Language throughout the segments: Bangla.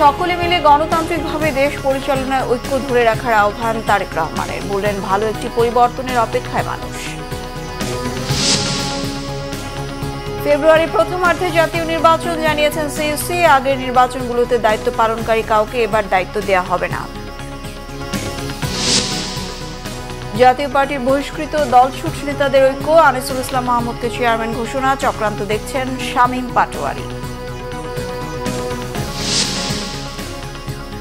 সকলে মিলে গণতান্ত্রিকভাবে দেশ পরিচালনায় ঐক্য ধরে রাখার আহ্বান তারেক রহমানের। বললেন, ভালো একটি পরিবর্তনের অপেক্ষায় মানুষ। ফেব্রুয়ারি প্রথমার্ধে জাতীয় নির্বাচন, জানিয়েছেন সিইসি। আগের নির্বাচনগুলোতে দায়িত্ব পালনকারী কাউকে এবার দায়িত্ব দেওয়া হবে না। জাতীয় পার্টির বহিষ্কৃত দলছুট নেতাদের ঐক্য, আনিসুল ইসলাম মাহমুদকে চেয়ারম্যান ঘোষণা। চক্রান্ত দেখছেন শামীম পাটোয়ারি।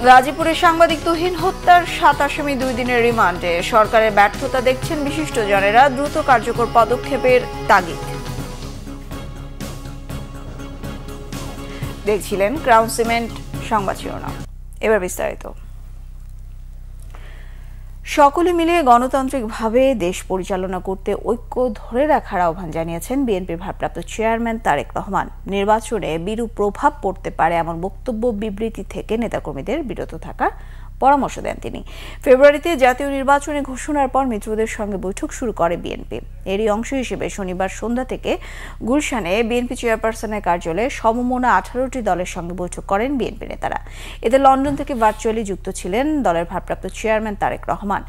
গাজীপুরে সাংবাদিক তুহিন হত্যার 7 আসামি 2 দিনের রিমান্ডে। সরকারের ব্যর্থতা দেখছেন বিশিষ্টজনেরা, দ্রুত কার্যকর পদক্ষেপের তাগিদ। দেখছিলেন ক্রাউন সিমেন্ট সংবাদ শিরোনাম। এবার বিস্তারিত। সকলে মিলে গণতান্ত্রিকভাবে দেশ পরিচালনা করতে ঐক্য ধরে রাখার আহ্বান জানিয়েছেন বিএনপির ভারপ্রাপ্ত চেয়ারম্যান তারেক রহমান। নির্বাচনে বিরূপ প্রভাব পড়তে পারে এমন বক্তব্য বিবৃতি থেকে নেতাকর্মীদের বিরত থাকার পরামর্শ দেন তিনি। ফেব্রুয়ারিতে জাতীয় নির্বাচনে ঘোষণার পর মিত্রদের সঙ্গে বৈঠক শুরু করে বিএনপি। এরই অংশ হিসেবে শনিবার সন্ধ্যা থেকে গুলশানে বিএনপি চেয়ারপারসনের কার্যালয়ে সমমনা 18টি দলের সঙ্গে বৈঠক করেন বিএনপি নেতারা। এতে লন্ডন থেকে ভার্চুয়ালি যুক্ত ছিলেন দলের ভারপ্রাপ্ত চেয়ারম্যান তারেক রহমান।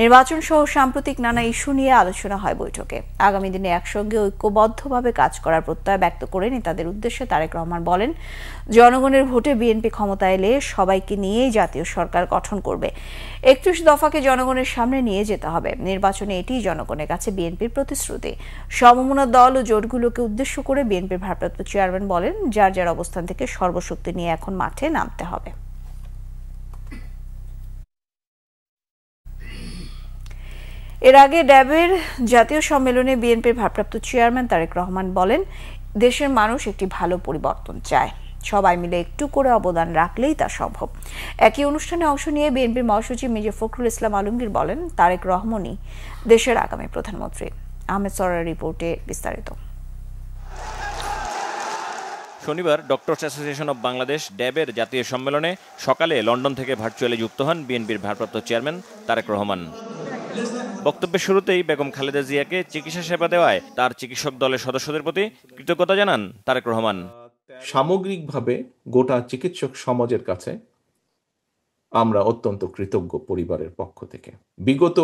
নির্বাচন সহ সাম্প্রতিক নানা ইস্যু নিয়ে আলোচনা হয় বৈঠকে। আগামী দিনে একসঙ্গে ঐক্যবদ্ধভাবে কাজ করার প্রত্যয় ব্যক্ত করে নেতাদের উদ্দেশ্যে তারেক রহমান বলেন, জনগণের ভোটে বিএনপি ক্ষমতায় এলে সবাইকে নিয়েই জাতীয় সরকার গঠন করবে। 31 দফাকে জনগণের সামনে নিয়ে যেতে হবে। নির্বাচনে এটিই জনগণের কাছে বিএনপির প্রতিশ্রুতি। সমমনা দল ও জোটগুলোকে উদ্দেশ্য করে বিএনপির ভারপ্রাপ্ত চেয়ারম্যান বলেন, যার যার অবস্থান থেকে সর্বশক্তি নিয়ে এখন মাঠে নামতে হবে। এর আগে ড্যাবের জাতীয় সম্মেলনে বিএনপির ভারপ্রাপ্ত চেয়ারম্যান তারেক রহমান বলেন, দেশের মানুষ একটি ভালো পরিবর্তন চায়। সবাই মিলে একটু করে অবদান রাখলেই তা সম্ভব। একই অনুষ্ঠানে অংশ নিয়ে বিএনপির মহাসচিব মির্জা ফখরুল ইসলাম আলমগীর বলেন, তারেক রহমানই দেশের আগামী প্রধানমন্ত্রী। আহমেদ সরার রিপোর্টে বিস্তারিত। শনিবার ডক্টরস অ্যাসোসিয়েশন অব বাংলাদেশ ড্যাবের জাতীয় সম্মেলনে সকালে লন্ডন থেকে ভার্চুয়ালি যুক্ত হন বিএনপির ভারপ্রাপ্ত চেয়ারম্যান তারেক রহমান। বক্তব্যের শুরুতেই বেগম খালেদা জিয়াকে চিকিৎসা সেবা দেওয়ায় তার চিকিৎসক দলের সদস্যদের প্রতি কৃতজ্ঞতা জানান তারেক রহমান। সামগ্রিকভাবে গোটা চিকিৎসক সমাজের কাছে আমরা অত্যন্ত কৃতজ্ঞ পরিবারের পক্ষ থেকে। বিগত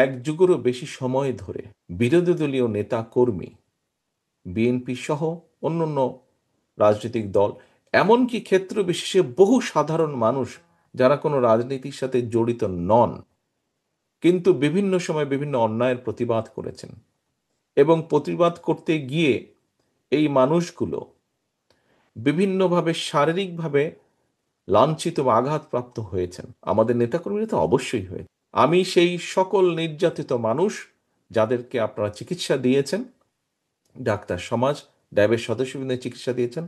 1 যুগেরও বেশি সময় ধরে বিরোধী দলীয় নেতা কর্মী, বিএনপি সহ অন্যান্য রাজনৈতিক দল, এমনকি ক্ষেত্র বিশেষে বহু সাধারণ মানুষ যারা কোনো রাজনীতির সাথে জড়িত নন, কিন্তু বিভিন্ন সময় বিভিন্ন অন্যায়ের প্রতিবাদ করেছেন এবং প্রতিবাদ করতে গিয়ে এই মানুষগুলো বিভিন্নভাবে শারীরিকভাবে লাঞ্ছিত বা আঘাতপ্রাপ্ত হয়েছেন। আমাদের নেতাকর্মীরা তো অবশ্যই হয়েছে। আমি সেই সকল নির্যাতিত মানুষ যাদেরকে আপনারা চিকিৎসা দিয়েছেন, ডাক্তার সমাজ, ড্যাবের সদস্যবৃন্দ চিকিৎসা দিয়েছেন,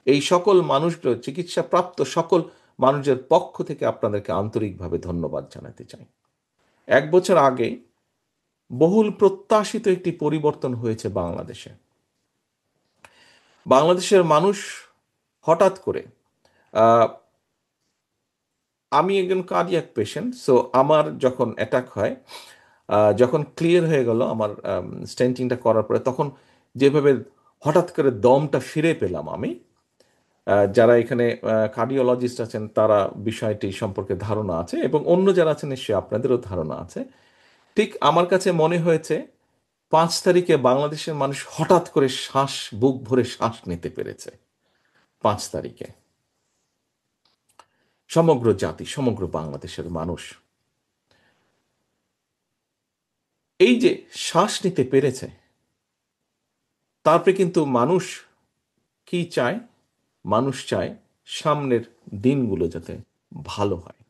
এই সকল মানুষগুলো, চিকিৎসা প্রাপ্ত সকল মানুষের পক্ষ থেকে আপনাদেরকে আন্তরিকভাবে ধন্যবাদ জানাতে চাই। 1 বছর আগে বহুল প্রত্যাশিত একটি পরিবর্তন হয়েছে বাংলাদেশে। বাংলাদেশের মানুষ হঠাৎ করে, আমি একজন কার্ডিয়াক পেশেন্ট, সো আমার যখন অ্যাটাক হয়, যখন ক্লিয়ার হয়ে গেল আমার স্টেন্টিংটা করার পরে, তখন যেভাবে হঠাৎ করে দমটা ফিরে পেলাম আমি, যারা এখানে কার্ডিওলজিস্ট আছেন তারা বিষয়টি সম্পর্কে ধারণা আছে এবং অন্য যারা আছেন নিশ্চয়ই আপনাদেরও ধারণা আছে। ঠিক আমার কাছে মনে হয়েছে 5 তারিখে বাংলাদেশের মানুষ হঠাৎ করে বুক ভরে শ্বাস নিতে পেরেছে। 5 তারিখে সমগ্র জাতি, সমগ্র বাংলাদেশের মানুষ এই যে শ্বাস নিতে পেরেছে, তারপরে কিন্তু মানুষ কি চায়? মানুষ চায় সামনের দিনগুলো যাতে ভালো হয়।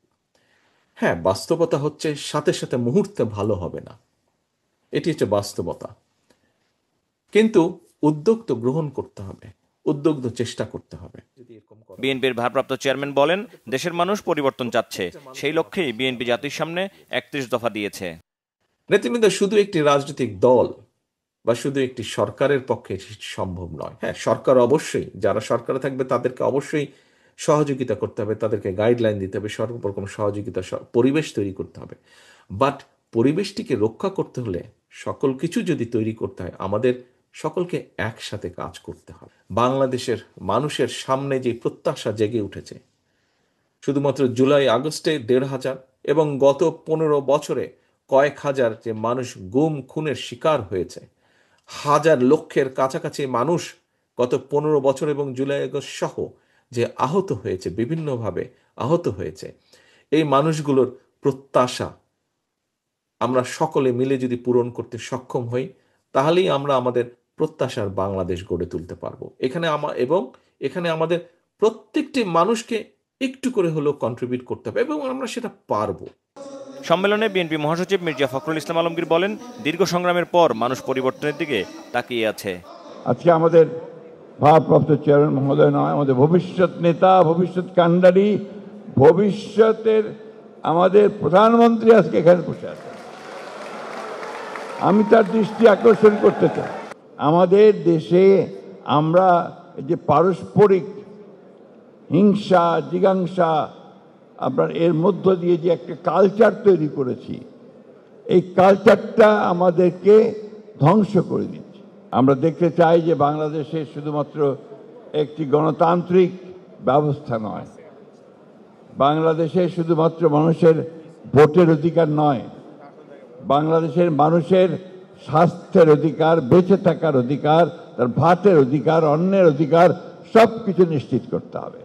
হ্যাঁ, বাস্তবতা হচ্ছে সাথে সাথে মুহূর্তে ভালো হবে না, এটি হচ্ছে বাস্তবতা। কিন্তু উদ্যোগ তো গ্রহণ করতে হবে, উদ্যোগ তো চেষ্টা করতে হবে। বিএনপির ভারপ্রাপ্ত চেয়ারম্যান বলেন, দেশের মানুষ পরিবর্তন চাচ্ছে, সেই লক্ষ্যেই বিএনপি জাতির সামনে 31 দফা দিয়েছে। নেতৃবৃন্দ, শুধু একটি রাজনৈতিক দল বা শুধু একটি সরকারের পক্ষে সম্ভব নয়। হ্যাঁ, সরকার অবশ্যই, যারা সরকারে থাকবে তাদেরকে অবশ্যই সহযোগিতা করতে হবে, তাদেরকে গাইডলাইন দিতে হবে, সর্বরকম সহযোগিতা, পরিবেশ তৈরি করতে হবে। বাট পরিবেশটিকে রক্ষা করতে হলে সকল কিছু যদি তৈরি করতে হয়, আমাদের সকলকে একসাথে কাজ করতে হবে। বাংলাদেশের মানুষের সামনে যে প্রত্যাশা জেগে উঠেছে, শুধুমাত্র জুলাই আগস্টে ১,৫০০ এবং গত ১৫ বছরে কয়েক হাজার যে মানুষ গুম খুনের শিকার হয়েছে, হাজার লক্ষের কাছাকাছি মানুষ গত ১৫ বছর এবং জুলাই আগস্ট সহ যে আহত হয়েছে, বিভিন্নভাবে আহত হয়েছে, এই মানুষগুলোর প্রত্যাশা আমরা সকলে মিলে যদি পূরণ করতে সক্ষম হই, তাহলেই আমরা আমাদের প্রত্যাশার বাংলাদেশ গড়ে তুলতে পারবো। এখানে আমাদের প্রত্যেকটি মানুষকে একটু করে হলেও কন্ট্রিবিউট করতে হবে এবং আমরা সেটা পারবো। সম্মেলনে বিএনপি মহাসচিব মির্জা ফখরুল ইসলাম আলমগীর বলেন, দীর্ঘ সংগ্রামের পর মানুষ পরিবর্তনের দিকে তাকিয়ে আছে। আজকে আমাদের ভারপ্রাপ্ত চেয়ারম্যান মহোদয় নয়, আমাদের ভবিষ্যৎ নেতা, ভবিষ্যৎ কাণ্ডারি, ভবিষ্যতের আমাদের প্রধানমন্ত্রী আজকে এখানে বসে আছে। আমি তার দৃষ্টি আকর্ষণ করতে চাই। আমাদের দেশে আমরা যে পারস্পরিক হিংসা, জিজ্ঞাসা, আপনার এর মধ্য দিয়ে যে একটা কালচার তৈরি করেছি, এই কালচারটা আমাদেরকে ধ্বংস করে দিচ্ছে। আমরা দেখতে চাই যে বাংলাদেশে শুধুমাত্র একটি গণতান্ত্রিক ব্যবস্থা নয়, বাংলাদেশে শুধুমাত্র মানুষের ভোটের অধিকার নয়, বাংলাদেশের মানুষের স্বাস্থ্যের অধিকার, বেঁচে থাকার অধিকার, তার ভাতের অধিকার, অন্যের অধিকার সব কিছু নিশ্চিত করতে হবে।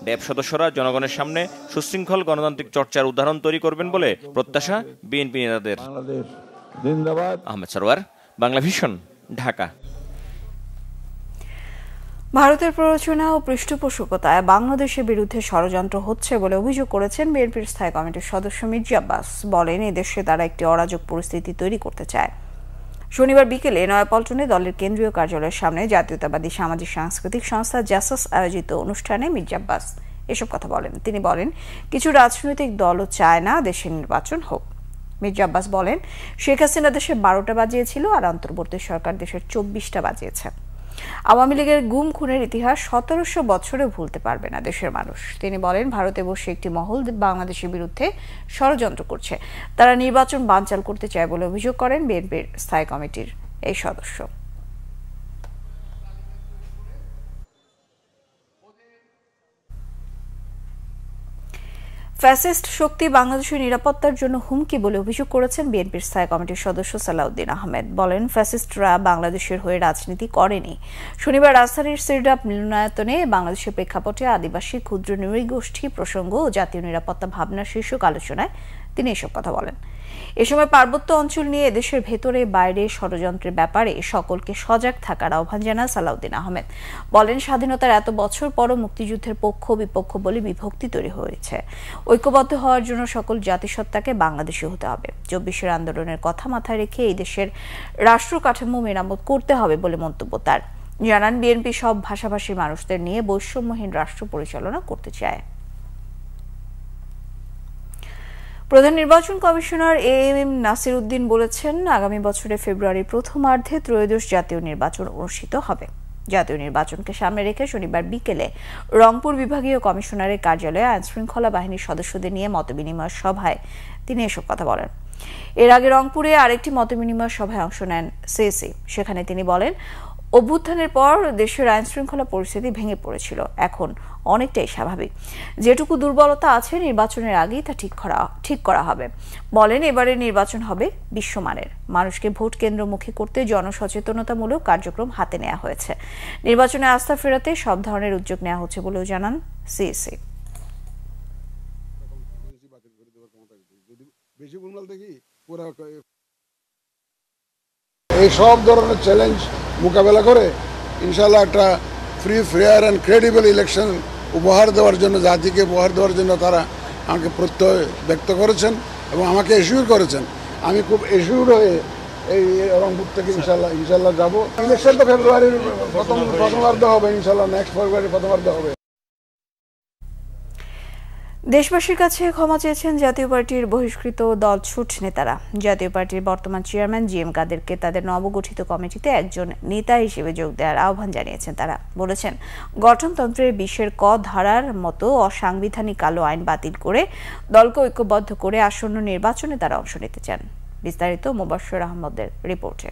ড্যাব সদস্যরা জনগণের সামনে সুশৃঙ্খল গণতান্ত্রিক চর্চার উদাহরণ তৈরি করবেন বলে প্রত্যাশা বিএনপি নেতাদের। বাংলাদেশ জিন্দাবাদ। আহমেদ সরওয়ার, বাংলা ভিশন, ঢাকা। ভারতের প্ররোচনা ও পৃষ্ঠপোষকতায় বাংলাদেশের বিরুদ্ধে ষড়যন্ত্র হচ্ছে বলে অভিযোগ করেছেন বিএনপির স্থায়ী কমিটির সদস্য মির্জা আব্বাস। বলেন, এদেশে তারা একটি অরাজক পরিস্থিতি তৈরি করতে চায়। শনিবার বিকেলে নয়াপল্টনে দলের কেন্দ্রীয় কার্যালয়ের সামনে জাতীয়তাবাদী সামাজিক সাংস্কৃতিক সংস্থা জাসাস আয়োজিত অনুষ্ঠানে মির্জা আব্বাস এসব কথা বলেন। তিনি বলেন, কিছু রাজনৈতিক দলও চায় না দেশের নির্বাচন হোক। মির্জা আব্বাস বলেন, শেখ হাসিনা দেশে 12টা বাজিয়েছিল আর অন্তর্বর্তী সরকার দেশের 24টা বাজিয়েছে। আওয়ামী লীগের গুম খুনের ইতিহাস 1700 বছরে ভুলতে পারবে না দেশের মানুষ। তিনি বলেন, ভারতে বসে একটি মহল বাংলাদেশের বিরুদ্ধে ষড়যন্ত্র করছে, তারা নির্বাচন বানচাল করতে চায় বলে অভিযোগ করেন বিএনপির স্থায়ী কমিটির এই সদস্য। ফ্যাসিস্ট শক্তি বাংলাদেশের নিরাপত্তার জন্য হুমকি বলে অভিযোগ করেছেন বিএনপির স্থায়ী কমিটির সদস্য সালাউদ্দিন আহমেদ। বলেন, ফ্যাসিস্টরা বাংলাদেশের হয়ে রাজনীতি করেনি। শনিবার রাজধানীর সিরডাপ মিলনায়তনে বাংলাদেশের প্রেক্ষাপটে আদিবাসী ক্ষুদ্র নৃগোষ্ঠী প্রসঙ্গ ও জাতীয় নিরাপত্তা ভাবনা শীর্ষক আলোচনায় তিনি এসব কথা বলেন। এ সময় পার্বত্য অঞ্চল নিয়ে এদেশের ভেতরে বাইরে ষড়যন্ত্রের ব্যাপারে সকলকে সজাগ থাকার আহ্বান জানান সালাউদ্দিন আহমেদ। বলেন, স্বাধীনতার এত বছর পরও মুক্তিযুদ্ধের পক্ষ বিপক্ষ বলে বিভক্তি তৈরি হয়েছে। ঐক্যবদ্ধ হওয়ার জন্য সকল জাতিসত্তাকে বাংলাদেশী হতে হবে। 24-এর আন্দোলনের কথা মাথায় রেখে এই দেশের রাষ্ট্র কাঠামো মেরামত করতে হবে বলে মন্তব্য তার। জানান, বিএনপি সব ভাষাভাষীর মানুষদের নিয়ে বৈষম্যহীন রাষ্ট্র পরিচালনা করতে চায়। প্রধান নির্বাচন কমিশনার এএম নাসির উদ্দিন বলেছেন, আগামী বছরের ফেব্রুয়ারির প্রথমার্ধে ত্রয়োদশ জাতীয় নির্বাচন অনুষ্ঠিত হবে। জাতীয় নির্বাচনকে সামনে রেখে শনিবার বিকেলে রংপুর বিভাগীয় কমিশনারের কার্যালয়ে আইনশৃঙ্খলা বাহিনীর সদস্যদের নিয়ে মতবিনিময় সভায় তিনি এসব কথা বলেন। এর আগে রংপুরে আরেকটি মতবিনিময় সভায় অংশ নেন সিএসি। সেখানে তিনি বলেন, অভ্যুত্থানের পর দেশের আইনশৃঙ্খলা পরিস্থিতি ভেঙে পড়েছিল, এখন অনেকটাই স্বাভাবিক। যেটুকু দুর্বলতা আছে নির্বাচনের আগেই তা ঠিক করা হবে। বলেন, এবারের নির্বাচন হবে বিশ্বমানের। মানুষকে ভোট কেন্দ্রমুখী করতে জনসচেতনতামূলক কার্যক্রম হাতে নেওয়া হয়েছে। নির্বাচনে আস্থা ফেরাতে সব ধরনের উদ্যোগ নেওয়া হচ্ছে বলেও জানান সিএসি। এই সব ধরনের চ্যালেঞ্জ মোকাবেলা করে ইনশাআল্লাহ একটা free fair and credible election উপহার দেওয়ার জন্য, জাতিকে উপহার দেওয়ার জন্য তারা আমাকে প্রত্যয় ব্যক্ত করেছেন এবং আমাকে এশিওর করেছেন। আমি খুব এশিওর হয়ে এই রংপুর থেকে ইনশাল্লাহ যাব। ইলেকশন তো ফেব্রুয়ারির প্রথমার্ধে হবে, ইনশাল্লাহ নেক্সট ফেব্রুয়ারি প্রথমার্ধে হবে। দেশবাসীর কাছে ক্ষমা চেয়েছেন জাতীয় পার্টির বহিষ্কৃত দলছুট নেতারা। জাতীয় পার্টির বর্তমান চেয়ারম্যান জিএম কাদেরকে তাদের নবগঠিত কমিটিতে একজন নেতা হিসেবে যোগ দেওয়ার আহ্বান জানিয়েছেন তারা। বলেছেন, গঠনতন্ত্রের 20-এর ক ধারার মতো অসাংবিধানিক কালো আইন বাতিল করে দলকে ঐক্যবদ্ধ করে আসন্ন নির্বাচনে তারা অংশ নিতে চান। বিস্তারিত মোবাশ্বের আহমদের রিপোর্টে।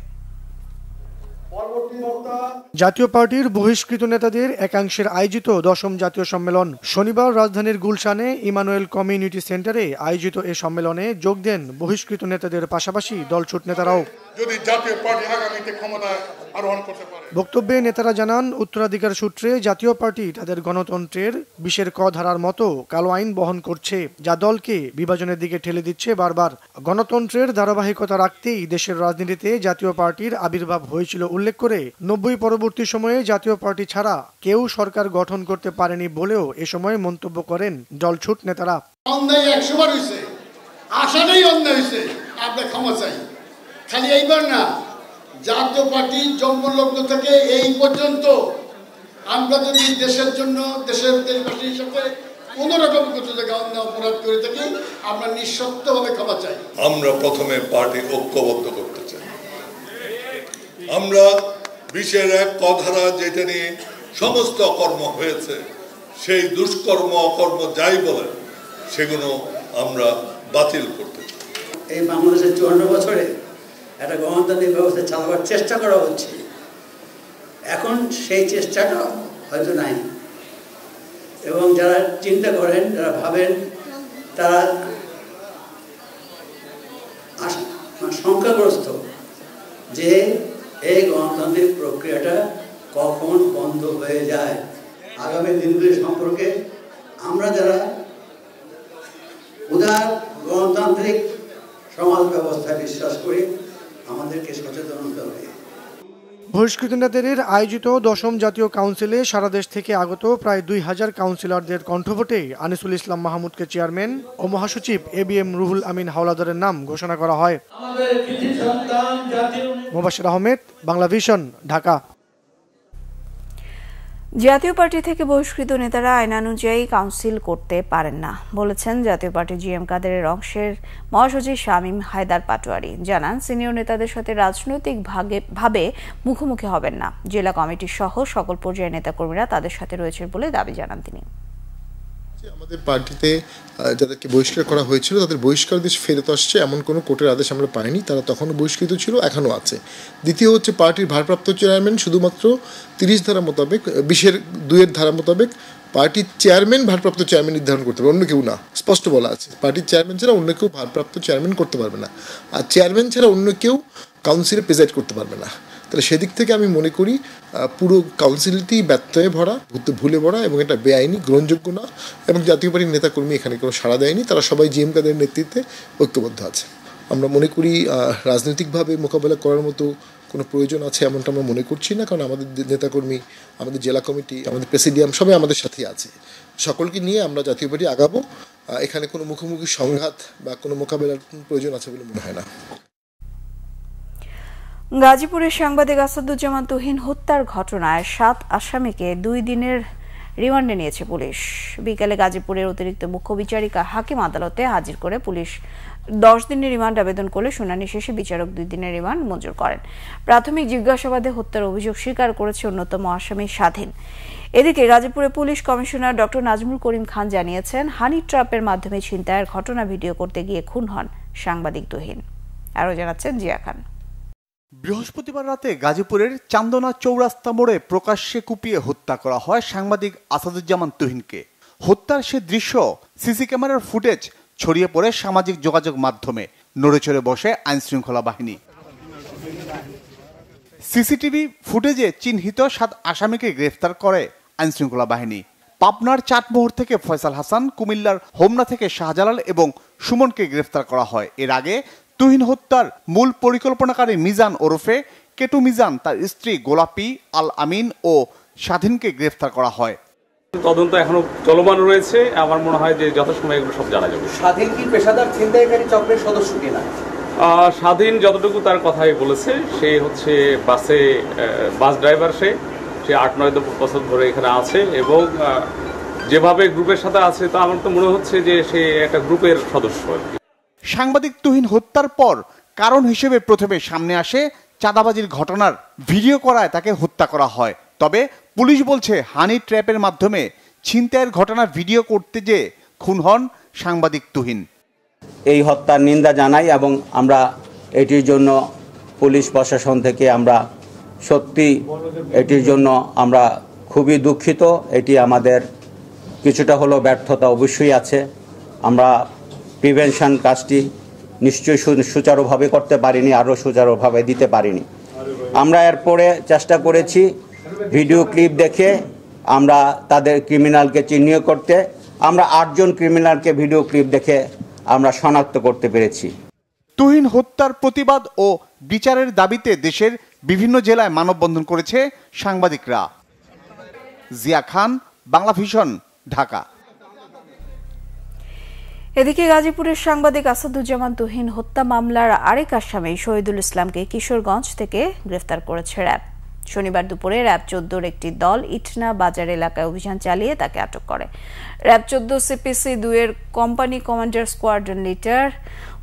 জাতীয় পার্টির বহিষ্কৃত নেতাদের একাংশের আয়োজিত 10ম জাতীয় সম্মেলন শনিবার রাজধানীর গুলশানে ইমানুয়েল কমিউনিটি সেন্টারে আয়োজিত এ সম্মেলনে যোগ দেন বহিষ্কৃত নেতাদের পাশাপাশি দলছুট নেতারাও। যদি জাতীয় পার্টি আগামীতে ক্ষমতায় আরোহণ করতে পারে, বক্তব্যে নেতারা জানান, উত্তরাধিকার সূত্রে জাতীয় পার্টি তাদের গণতন্ত্রের 20-এর ক ধারার মতো কালো আইন বহন করছে, যা দলকে বিভাজনের দিকে ঠেলে দিচ্ছে বারবার। গণতন্ত্রের ধারাবাহিকতা রাখতেই দেশের রাজনীতিতে জাতীয় পার্টির আবির্ভাব হয়েছিল উল্লেখ করে 90 পরবর্তী সময়ে জাতীয় পার্টি ছাড়া কেউ সরকার গঠন করতে পারেনি বলেও এ সময় মন্তব্য করেন দলছুট নেতারা। অন্যায় 100 বার হয়েছে, আশাটাই অন্যায় হয়েছে, আপনার ক্ষমা চাই। খালি এইবার না, জাতীয় পার্টির জন্মলগ্ন থেকে এই পর্যন্ত আমরা যদি দেশের জন্য, দেশের দেশবাসীর সাথে কোন রকম কিছু জায়গায় অন্যায় অপরাধ করে থাকি, আমরা নিঃশর্তভাবে ক্ষমা চাই। আমরা প্রথমে পার্টি ঐক্যবদ্ধ করতে চাই। আমরা 20-এর 1 ক ধারা যেটা নিয়ে সমস্ত অকর্ম হয়েছে, সেই দুষ্কর্ম অকর্ম যাই বলেন সেগুলো আমরা বাতিল করতে চাই। এই বাংলাদেশের 54 বছরে একটা গণতান্ত্রিক ব্যবস্থা চালাবার চেষ্টা করা হচ্ছে, এখন সেই চেষ্টাটা হয়তো নাই। এবং যারা চিন্তা করেন, যারা ভাবেন, তারা সংখ্যাগ্রস্ত যে এই গণতান্ত্রিক প্রক্রিয়াটা কখন বন্ধ হয়ে যায়। আগামী দিনগুলি সম্পর্কে আমরা যারা উদার গণতান্ত্রিক সমাজ ব্যবস্থায় বিশ্বাস করি, আমাদেরকে সচেতন হতে হবে। বহিষ্কৃত নেতাদের আয়োজিত 10ম জাতীয় কাউন্সিলে সারা দেশ থেকে আগত প্রায় 2000 কাউন্সিলরদের কণ্ঠভোটে আনিসুল ইসলাম মাহমুদকে চেয়ারম্যান ও মহাসচিব ABM রুহুল আমিন হাওলাদারের নাম ঘোষণা করা হয়। মোবাশ্বের আহমেদ, বাংলা ভিশন, ঢাকা। জাতীয় পার্টি থেকে বহিষ্কৃত নেতারা আইনানুযায়ী কাউন্সিল করতে পারেন না বলেছেন জাতীয় পার্টি GM কাদেরের অংশের মহাসচিব শামীম হায়দার পাটোয়ারি। জানান, সিনিয়র নেতাদের সাথে রাজনৈতিক ভাবে মুখোমুখি হবেন না। জেলা কমিটি সহ সকল পর্যায়ের নেতাকর্মীরা তাদের সাথে রয়েছেন বলে দাবি জানান তিনি। আমাদের পার্টিতে যাদেরকে বহিষ্কার করা হয়েছিল তাদের বহিষ্কার দেশ ফেরত আসছে এমন কোনো কোর্টের আদেশ আমরা পাইনি। তারা তখনও বহিষ্কৃত ছিল, এখনও আছে। দ্বিতীয় হচ্ছে, পার্টির ভারপ্রাপ্ত চেয়ারম্যান শুধুমাত্র 30 ধারা মোতাবেক, 20-এর 2-এর ধারা মোতাবেক পার্টির চেয়ারম্যান ভারপ্রাপ্ত চেয়ারম্যান নির্ধারণ করতে পারবে, অন্য কেউ না। স্পষ্ট বলা আছে, পার্টির চেয়ারম্যান ছাড়া অন্য কেউ ভারপ্রাপ্ত চেয়ারম্যান করতে পারবে না, আর চেয়ারম্যান ছাড়া অন্য কেউ কাউন্সিলে প্রেজাইড করতে পারবে না। তাহলে সেদিক থেকে আমি মনে করি পুরো কাউন্সিলটি ব্যত্যয়ে ভরা, ভুলে ভরা, এবং এটা বেআইনি, গ্রহণযোগ্য না। এবং জাতীয় পার্টির নেতাকর্মী এখানে কোনো সাড়া দেয়নি, তারা সবাই GM কাদের নেতৃত্বে ঐক্যবদ্ধ আছে। আমরা মনে করি রাজনৈতিকভাবে মোকাবেলা করার মতো কোনো প্রয়োজন আছে এমনটা আমরা মনে করছি না, কারণ আমাদের নেতাকর্মী, আমাদের জেলা কমিটি, আমাদের প্রেসিডিয়াম সবাই আমাদের সাথেই আছে। সকলকে নিয়ে আমরা জাতীয় পার্টি আগাবো। এখানে কোনো মুখোমুখি সংঘাত বা কোনো মোকাবেলার প্রয়োজন আছে বলে মনে হয় না। গাজীপুরের সাংবাদিক আসাদুজ্জামান তুহিন হত্যার ঘটনায় 7 আসামিকে 2 দিনের রিমান্ডে নিয়েছে পুলিশ। বিকেলে গাজীপুরের অতিরিক্ত মুখ্য বিচারিকা হাকিম আদালতে হাজির করে পুলিশ 10 দিনের রিমান্ড আবেদন করলে শুনানি শেষে বিচারক 2 দিনের রিমান্ড মঞ্জুর করেন। প্রাথমিক জিজ্ঞাসাবাদে হত্যার অভিযোগ স্বীকার করেছে অন্যতম আসামি স্বাধীন। এদিকে গাজীপুরে police commissioner doctor Nazmul Karim Khan জানিয়েছেন, হানি ট্র্যাপের মাধ্যমে ছিনতাইয়ের ঘটনা ভিডিও করতে গিয়ে খুন হন সাংবাদিক তুহিন। আরও জানাচ্ছেন জিয়া খান। বৃহস্পতিবার রাতে গাজীপুরের চান্দনা চৌরাস্তা মোড়ে প্রকাশ্যে কুপিয়ে হত্যা করা হয় সাংবাদিক আসাদুজ্জামান তুহিনকে। হত্যার সে দৃশ্য সিসি ক্যামেরার ফুটেজ ছড়িয়ে পড়ে সামাজিক যোগাযোগ মাধ্যমে। নড়েচড়ে বসে আইনশৃঙ্খলা বাহিনী। সিসিটিভি ফুটেজে চিহ্নিত 7 আসামিকে গ্রেফতার করে আইনশৃঙ্খলা বাহিনী। পাবনার চাটমোহর থেকে ফয়সাল হাসান, কুমিল্লার হোমনা থেকে শাহজালাল এবং সুমনকে গ্রেফতার করা হয়। এর আগে তুহিন হত্যার মূল পরিকল্পনাকারী মিজান ওরফে কেটু মিজান, তার স্ত্রী গোলাপি, আল আমিন ও স্বাধীনকে গ্রেফতার করা হয়। তদন্ত এখনো চলমান রয়েছে। আমার মনে হয় যে যথাসময়ে এগুলো সব জানা যাবে। স্বাধীন কি পেশাদার ছিনতাইকারী চক্রের সদস্য কিনা? স্বাধীন যতটুকু তার কথাই বলেছে, সে হচ্ছে বাস ড্রাইভার। সে 8-9 বছর ধরে এখানে আছে এবং যেভাবে গ্রুপের সাথে আছে তা আমার তো মনে হচ্ছে যে সে একটা গ্রুপের সদস্য। সাংবাদিক তুহিন হত্যার পর কারণ হিসেবে প্রথমে সামনে আসে চাঁদাবাজির ঘটনার ভিডিও করায় তাকে হত্যা করা হয়। তবে পুলিশ বলছে হানি ট্র্যাপের মাধ্যমে ছিনতাইয়ের ঘটনা ভিডিও করতে যে খুন হন সাংবাদিক তুহিন। এই হত্যার নিন্দা জানাই এবং আমরা এটির জন্য পুলিশ প্রশাসন থেকে আমরা সত্যি এটির জন্য আমরা খুবই দুঃখিত। এটি আমাদের কিছুটা হলো ব্যর্থতা অবশ্যই আছে। আমরা প্রিভেনশন কাজটি নিশ্চয়ই সুচারুভাবে করতে পারিনি, আরও সুচারুভাবে দিতে পারিনি। আমরা এরপরে চেষ্টা করেছি ভিডিও ক্লিপ দেখে আমরা তাদের ক্রিমিনালকে চিহ্নিত করতে। আমরা 8 জন ক্রিমিনালকে ভিডিও ক্লিপ দেখে আমরা শনাক্ত করতে পেরেছি। তুহিন হত্যার প্রতিবাদ ও বিচারের দাবিতে দেশের বিভিন্ন জেলায় মানববন্ধন করেছে সাংবাদিকরা। জিয়া খান, বাংলা ভিশন, ঢাকা। এদিকে গাজীপুরের সাংবাদিক আসাদুজ্জামান তুহিন হত্যা মামলার আরেক আসামি শহীদুল ইসলামকে কিশোরগঞ্জ থেকে গ্রেফতার করেছে র্যাব। শনিবার দুপুরে র্যাব 14-র একটি দল ইটনা বাজার এলাকায় অভিযান চালিয়ে তাকে আটক করে। র্যাব 14 CPC 2-এর company commander squadron leader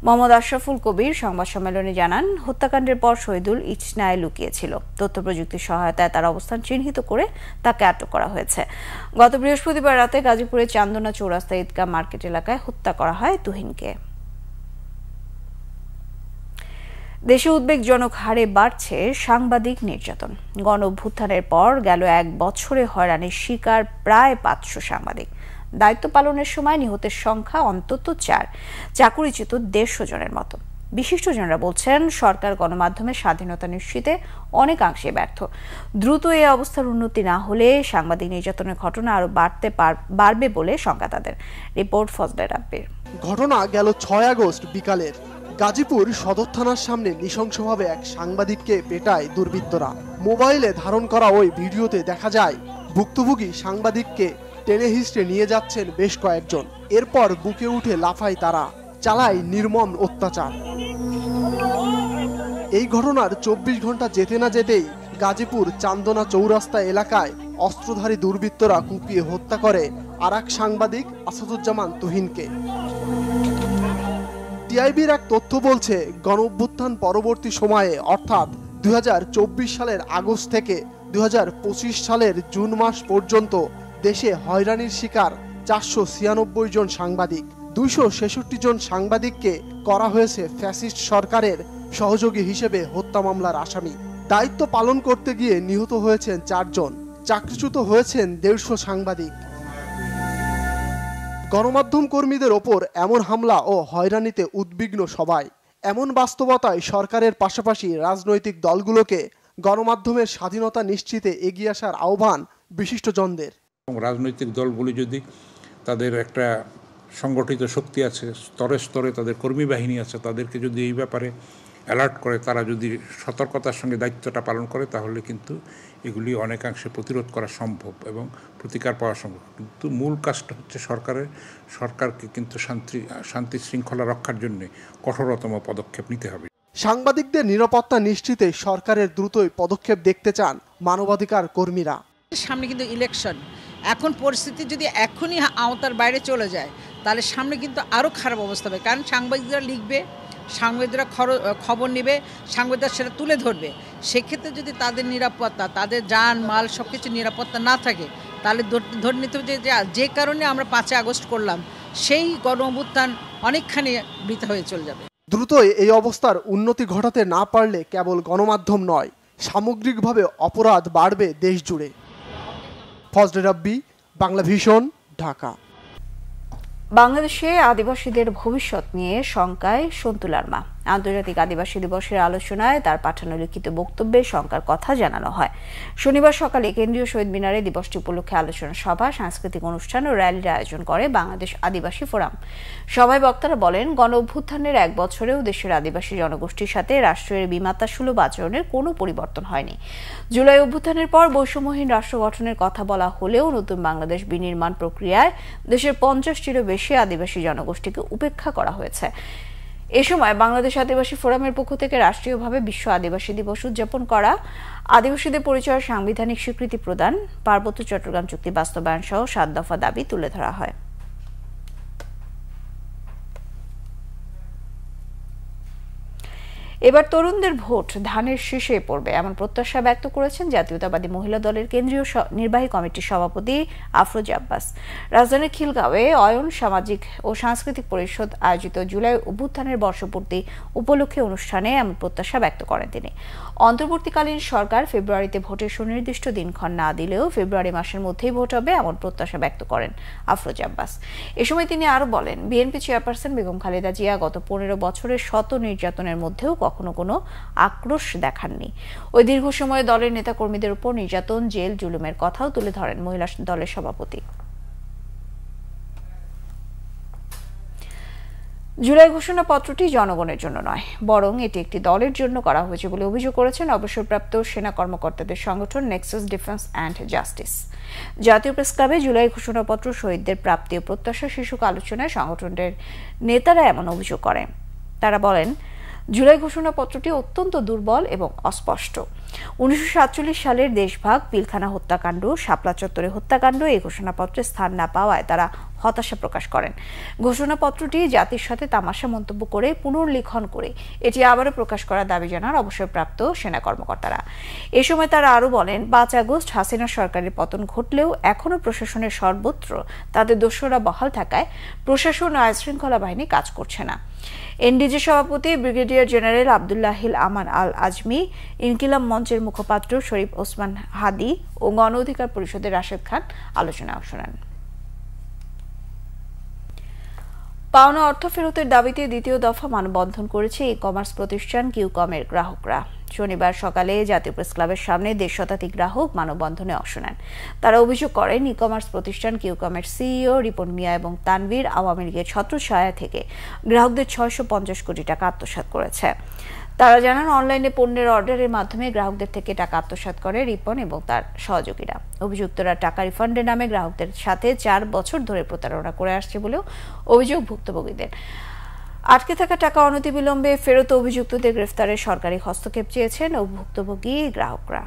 Mohammad Ashraful Kabir সংবাদ সম্মেলনে জানান, হত্যাকাণ্ডের পর শহীদুল ইটনায় লুকিয়েছিল। তথ্য প্রযুক্তির সহায়তায় তার অবস্থান চিহ্নিত করে তাকে আটক করা হয়েছে। গত বৃহস্পতিবার রাতে গাজীপুরের চান্দনা চৌরাস্তা ঈদগাহ মার্কেট এলাকায় হত্যা করা হয় তুহিনকে। দেশে উদ্বেগজনক হারে বাড়ছে সাংবাদিক নির্যাতন। গণঅভ্যুত্থানের পর গেল 1 বছরে হয়রানির শিকার প্রায় 500 সাংবাদিক। দায়িত্ব পালনের সময় নিহতের সংখ্যা অন্তত 4, চাকুরিচ্যুত 150 জনের মতো। বিশিষ্টজনরা বলছেন, সরকার গণমাধ্যমের স্বাধীনতা নিশ্চিতে অনেকাংশে ব্যর্থ। দ্রুত এই অবস্থার উন্নতি না হলে সাংবাদিক নির্যাতনের ঘটনা আরো বাড়বে বলে শঙ্কা তাদের। রিপোর্ট ফজলে রাব্বির। ঘটনা গেল 6 আগস্ট বিকালের। গাজীপুর সদর থানার সামনে নৃশংসভাবে এক সাংবাদিককে পেটায় দুর্বৃত্তরা। মোবাইলে ধারণ করা ওই ভিডিওতে দেখা যায় ভুক্তভোগী সাংবাদিককে টেনে হিঁচড়ে নিয়ে যাচ্ছেন বেশ কয়েকজন। এরপর বুকে উঠে লাফায় তারা, চালায় নির্মম অত্যাচার। এই ঘটনার 24 ঘন্টা যেতে না যেতেই গাজীপুর চান্দনা চৌরাস্তা এলাকায় অস্ত্রধারী দুর্বৃত্তরা কুপিয়ে হত্যা করে আরেক সাংবাদিক আসাদুজ্জামান তুহিনকে। টিআইবির এক তথ্য বলছে, গণঅভ্যুত্থান পরবর্তী সময়ে অর্থাৎ 2024 সালের আগস্ট থেকে 2025 সালের জুন মাস পর্যন্ত দেশে হয়রানির শিকার 496 জন সাংবাদিক। 266 জন সাংবাদিককে করা হয়েছে ফ্যাসিস্ট সরকারের সহযোগী হিসেবে হত্যা মামলার আসামি। দায়িত্ব পালন করতে গিয়ে নিহত হয়েছেন 4 জন, চাকরিচ্যুত হয়েছেন 150 সাংবাদিক। গণমাধ্যম কর্মীদের ওপর এমন হামলা ও হয়রানিতে উদ্বিগ্ন সবাই। এমন বাস্তবতায় সরকারের পাশাপাশি রাজনৈতিক দলগুলোকে গণমাধ্যমের স্বাধীনতা নিশ্চিতে এগিয়ে আসার আহ্বান বিশিষ্টজনদের। রাজনৈতিক দলগুলি যদি তাদের একটা সংগঠিত শক্তি আছে, স্তরে স্তরে তাদের কর্মী বাহিনী আছে, তাদেরকে যদি এই ব্যাপারে অ্যালার্ট করে, তারা যদি সতর্কতার সঙ্গে দায়িত্বটা পালন করে, তাহলে কিন্তু এগুলি অনেকাংশে প্রতিরোধ করা সম্ভব এবং প্রতিকার পাওয়া সম্ভব। কিন্তু মূল কাজটা হচ্ছে সরকারকে কিন্তু শান্তি শৃঙ্খলা রক্ষার জন্য কঠোরতম পদক্ষেপ নিতে হবে। সাংবাদিকদের নিরাপত্তা নিশ্চিতে সরকারের দ্রুতই পদক্ষেপ দেখতে চান মানবাধিকার কর্মীরা। সামনে কিন্তু ইলেকশন, এখন পরিস্থিতি যদি এখনই আওতার বাইরে চলে যায় তাহলে সামনে কিন্তু আরও খারাপ অবস্থা হবে। কারণ সাংবাদিকরা লিখবে, সাংবাদিকরা খবর নেবে, সাংবাদিকরা সেটা তুলে ধরবে। সেক্ষেত্রে যদি তাদের নিরাপত্তা, তাদের যান মাল সব কিছু নিরাপত্তা না থাকে, তাহলে ধরে নিতে হবে যে কারণে আমরা 5 আগস্ট করলাম, সেই গণঅভ্যুত্থান অনেকখানি বৃথা হয়ে চলে যাবে। দ্রুতই এই অবস্থার উন্নতি ঘটাতে না পারলে কেবল গণমাধ্যম নয়, সামগ্রিকভাবে অপরাধ বাড়বে দেশ জুড়ে। ফজলে রাব্বি, বাংলা ভিশন, ঢাকা। বাংলাদেশে আদিবাসীদের ভবিষ্যৎ নিয়ে শঙ্কায় সন্তুলার মা। আন্তর্জাতিক আদিবাসী দিবসের আলোচনায় তার পাঠানো লিখিত বক্তব্যে শঙ্কার কথা জানানো হয়। শনিবার সকালে কেন্দ্রীয় শহীদ মিনারে দিবসটি উপলক্ষে আলোচনা সভা, সাংস্কৃতিক অনুষ্ঠান ও র্যালির আয়োজন করে বাংলাদেশ আদিবাসী ফোরাম। সভায় বক্তারা বলেন, গণ অভ্যুত্থানের 1 বছরেও দেশের আদিবাসী জনগোষ্ঠীর সাথে রাষ্ট্রের বিমাতাসুলভ আচরণের কোনো পরিবর্তন হয়নি। জুলাই অভ্যুত্থানের পর বৈষম্যহীন রাষ্ট্র গঠনের কথা বলা হলেও নতুন বাংলাদেশ বিনির্মাণ প্রক্রিয়ায় দেশের 50টিরও বেশি আদিবাসী জনগোষ্ঠীকে উপেক্ষা করা হয়েছে। এ সময় বাংলাদেশ আদিবাসী ফোরামের পক্ষ থেকে রাষ্ট্রীয়ভাবে বিশ্ব আদিবাসী দিবস উদযাপন করা, আদিবাসীদের পরিচয়ের সাংবিধানিক স্বীকৃতি প্রদান, পার্বত্য চট্টগ্রাম চুক্তি বাস্তবায়ন সহ 7 দফা দাবি তুলে ধরা হয়। এবার তরুণদের ভোট ধানের শীষে পড়বে এমন প্রত্যাশা ব্যক্ত করেছেন জাতীয়তাবাদী মহিলা দলের কেন্দ্রীয় নির্বাহী কমিটির সভাপতি আফরোজা আব্বাস। রাজধানীর খিলগাঁওয়ে অয়ন সামাজিক ও সাংস্কৃতিক পরিষদ আয়োজিত জুলাই অভ্যুত্থানের বর্ষপূর্তি উপলক্ষে অনুষ্ঠানে এমন প্রত্যাশা ব্যক্ত করেন তিনি। অন্তর্বর্তীকালীন সরকার ফেব্রুয়ারিতে ভোটের সুনির্দিষ্ট দিনক্ষণ না দিলেও ফেব্রুয়ারি মাসের মধ্যেই ভোট হবে এমন প্রত্যাশা ব্যক্ত করেন আফরোজা আব্বাস। এ সময় তিনি আরো বলেন, বিএনপি চেয়ারপারসন বেগম খালেদা জিয়া গত 15 বছরের শত নির্যাতনের মধ্যেও কখনো কোনো আক্রোশ দেখাননি। ওই দীর্ঘ সময়ে দলের নেতাকর্মীদের উপর নির্যাতন, জেল, জুলুমের কথাও তুলে ধরেন মহিলা দলের সভাপতি। জুলাই ঘোষণাপত্রটি জনগণের জন্য নয়, বরং এটি একটি দলের জন্য করা হয়েছে বলে অভিযোগ করেছেন অবসরপ্রাপ্ত সেনা কর্মকর্তাদের সংগঠন নেক্সাস ডিফেন্স অ্যান্ড জাস্টিস। জাতীয় প্রেস ক্লাবে জুলাই ঘোষণাপত্র শহীদদের প্রাপ্তি ও প্রত্যাশা শীর্ষক আলোচনায় সংগঠনের নেতারা এমন অভিযোগ করেন। তারা বলেন, জুলাই ঘোষণাপত্রটি অত্যন্ত দুর্বল এবং অস্পষ্ট। 1947 সালের দেশভাগ, পিলখানা হত্যাকাণ্ড, শাপলা চত্বরে হত্যাকাণ্ড এই ঘোষণাপত্রে স্থান না পাওয়ায় তারা হতাশা প্রকাশ করেন। ঘোষণাপত্রটি জাতির সাথে তামাশা মন্তব্য করে পুনর্লিখন করে এটি আবারও প্রকাশ করার দাবি জানান অবসরপ্রাপ্ত সেনা কর্মকর্তারা। এ সময় তারা আরও বলেন, 5 আগস্ট হাসিনা সরকারের পতন ঘটলেও এখনও প্রশাসনের সর্বত্র তাদের দোসররা বহাল থাকায় প্রশাসন ও আইনশৃঙ্খলা বাহিনী কাজ করছে না। এনডিজি সভাপতি ব্রিগেডিয়ার জেনারেল আব্দুল্লাহিল আমান আল আজমি, ইনকিলাব মঞ্চের মুখপাত্র শরীফ ওসমান হাদি ও গণ অধিকার পরিষদের রাশেদ খান আলোচনায় অংশ নেন। পাওনা অর্থ ফেরতের দাবিতে দ্বিতীয় দফা মানববন্ধন করেছে ই কমার্স প্রতিষ্ঠান কিউকমের গ্রাহকরা। শনিবার সকালে জাতীয় প্রেস ক্লাবের সামনে 1.5 শতাধিক গ্রাহক মানববন্ধনে অংশ নেন। তারা অভিযোগ করেন, ই কমার্স প্রতিষ্ঠান কিউকমের সিইও রিপন মিয়া এবং তানভীর আওয়ামী লীগের ছত্রছায়া থেকে গ্রাহকদের 650 কোটি টাকা আত্মসাৎ করেছে। তারা জানান, অনলাইনে পণ্যের অর্ডারের মাধ্যমে গ্রাহকদের থেকে টাকা আত্মসাৎ করে রিপন এবং তার সহযোগীরা। অভিযুক্তরা টাকা রিফান্ডের নামে গ্রাহকদের সাথে 4 বছর ধরে প্রতারণা করে আসছে বলেও অভিযোগ ভুক্তভোগীদের। আটকে থাকা টাকা অনতিবিলম্বে ফেরত অভিযুক্তদের গ্রেফতারের সরকারি হস্তক্ষেপ চেয়েছেন ভুক্তভোগী গ্রাহকরা।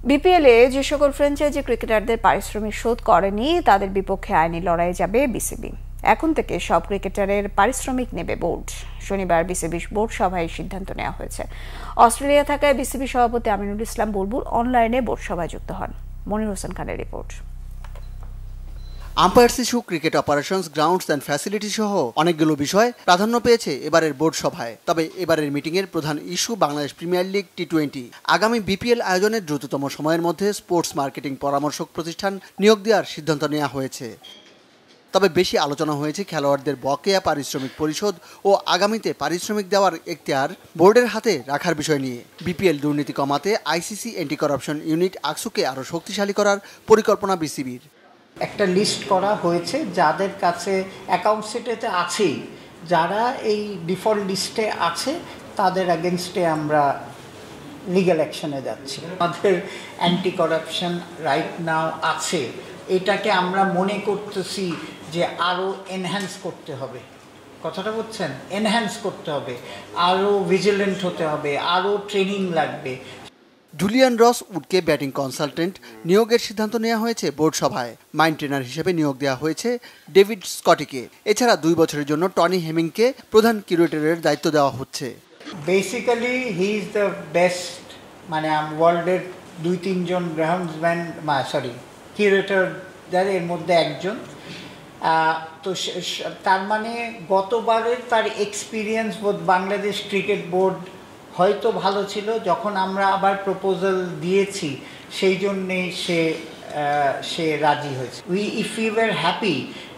বিপিএলে যে সকল ফ্র্যাঞ্চাইজি ক্রিকেটারদের পারিশ্রমিক শোধ করেনি তাদের বিপক্ষে আইনি লড়াইয়ে যাবে বিসিবি। এখন থেকে সব ক্রিকেটারের পারিশ্রমিক নেবে বোর্ড। শনিবার বিসিবি বোর্ড সভায় সিদ্ধান্ত নেওয়া হয়েছে। অস্ট্রেলিয়া থাকায় বিসিবি সভাপতি আমিনুল ইসলাম বুলবুল অনলাইনে বোর্ড সভায় যুক্ত হন। মনির হোসেন খানের report. Umpires issue, cricket operations, grounds and facility সহ অনেকগুলো বিষয় প্রাধান্য পেয়েছে এবারের বোর্ড সভায়। তবে এবারের মিটিংয়ের প্রধান ইস্যু বাংলাদেশ প্রিমিয়ার লিগ টি-20। আগামী বিপিএল আয়োজনের দ্রুততম সময়ের মধ্যে স্পোর্টস মার্কেটিং পরামর্শক প্রতিষ্ঠান নিয়োগ দেওয়ার সিদ্ধান্ত নেওয়া হয়েছে। তবে বেশি আলোচনা হয়েছে খেলোয়াড়দের বকেয়া পারিশ্রমিক পরিশোধ ও আগামীতে পারিশ্রমিক দেওয়ার এখতিয়ার বোর্ডের হাতে রাখার বিষয় নিয়ে। বিপিএল দুর্নীতি কমাতে আইসিসি অ্যান্টি করাপশন ইউনিট আকসুকে আরও শক্তিশালী করার পরিকল্পনা বিসিবির। একটা লিস্ট করা হয়েছে যাদের কাছে অ্যাকাউন্ট সেটেতে আছেই, যারা এই ডিফল্ট লিস্টে আছে তাদের এগেনস্টে আমরা লিগ্যাল অ্যাকশনে যাচ্ছি। আমাদের অ্যান্টি করাপশন রাইট নাও আছে, এটাকে আমরা মনে করতেছি যে আরও এনহ্যান্স করতে হবে। কথাটা বুঝছেন? এনহ্যান্স করতে হবে, আরও ভিজিলেন্ট হতে হবে, আরও ট্রেনিং লাগবে। জুলিয়ান রস উডকে ব্যাটিং কনসালটেন্ট নিয়োগের সিদ্ধান্ত নেওয়া হয়েছে বোর্ড সভায়। মাইন্ড ট্রেনার হিসেবে নিয়োগ দেওয়া হয়েছে ডেভিড স্কটিকে। এছাড়া 2 বছরের জন্য টনি হেমিংকে প্রধান কিউরেটরের দায়িত্ব দেওয়া হচ্ছে। Basically he is the best, মানে ওয়ার্ল্ডের 2-3 জন গ্রাউন্ডসম্যান কিউরেটরদের এর মধ্যে একজন। তো তার মানে গতবারের তার এক্সপিরিয়েন্স বোধ বাংলাদেশ ক্রিকেট বোর্ড হয়তো ভালো ছিল, যখন আমরা আবার প্রপোজাল দিয়েছি সেই জন্যে সে রাজি হয়েছে। ইফ ইউ ওয়ার হ্যাপি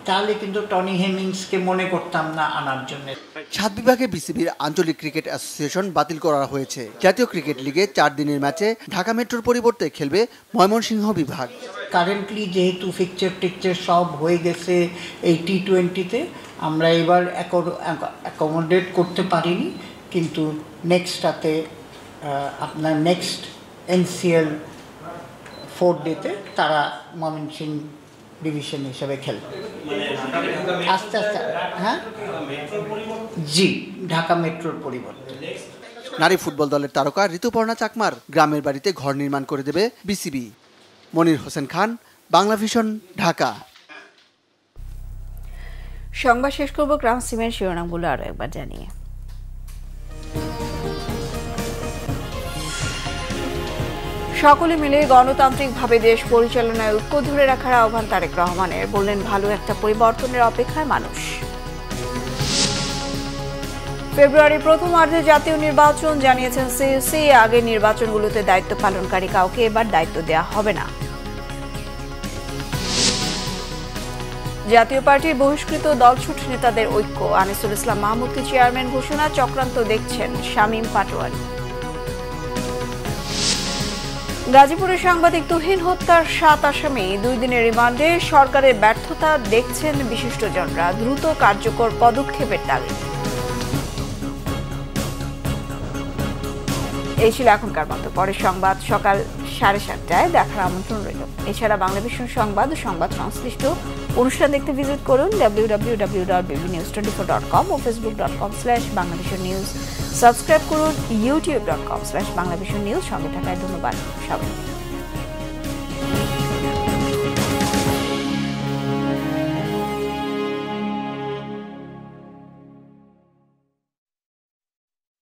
তাহলে কিন্তু টনি হেমিংসকে মনে করতাম না আনার জন্য। 7 বিভাগে বিসিবির আঞ্চলিক ক্রিকেট অ্যাসোসিয়েশন বাতিল করা হয়েছে। জাতীয় ক্রিকেট লিগে 4 দিনের ম্যাচে ঢাকা মেট্রোর পরিবর্তে খেলবে ময়মনসিংহ বিভাগ। কারেন্টলি যেহেতু ফিকচার সব হয়ে গেছে এই টি-20তে, আমরা এবার অ্যাকোমোডেট করতে পারিনি, কিন্তু নেক্সটটাতে আপনার নেক্সট এনসিএল 4 ডেতে তারা ময়মনসিংহ ডিভিশন হিসেবে খেলবে আস্তে আস্তে। হ্যাঁ জি, ঢাকা মেট্রোর পরিবর্তে। নারী ফুটবল দলের তারকা ঋতুপর্ণা চাকমার গ্রামের বাড়িতে ঘর নির্মাণ করে দেবে বিসিবি। মনির হোসেন খান, বাংলা ভিশন, ঢাকা। সংবাদ শেষ করব গ্রাম সিমেন্ট শিরোনামগুলো আরো একবার জানিয়ে। সকলে মিলে গণতান্ত্রিকভাবে দেশ পরিচালনায় ঐক্য ধরে রাখার আহ্বান তারেক রহমানের। বললেন, ভালো একটা পরিবর্তনের অপেক্ষায় মানুষ। ফেব্রুয়ারি প্রথমার্ধে জাতীয় নির্বাচন, জানিয়েছেন সিইসি। আগে নির্বাচনগুলোতে দায়িত্ব পালনকারী কাউকে এবার দায়িত্ব দেওয়া হবে না। জাতীয় পার্টির বহিষ্কৃত দলছুট নেতাদের ঐক্য, আনিসুল ইসলাম মাহমুদকে চেয়ারম্যান ঘোষণা। চক্রান্ত দেখছেন শামীম পাটোয়ারি। গাজীপুরের সাংবাদিক তুহিন হত্যার 7 আসামি 2 দিনের রিমান্ডে। সরকারের ব্যর্থতা দেখছেন বিশিষ্টজনরা, দ্রুত কার্যকর পদক্ষেপের দাবি। এই ছিল এখনকার মতো। পরের সংবাদ সকাল 7:30টায় দেখার আমন্ত্রণ রইল। এছাড়া বাংলাভিশন সংবাদ ও সংবাদ সংশ্লিষ্ট অনুষ্ঠান দেখতে ভিজিট করুন www.bbnews24.com ও facebook.com/banglavisionnews। সাবস্ক্রাইব করুন youtube.com/banglavisionnews। সঙ্গে থাকায় ধন্যবাদ সবাই।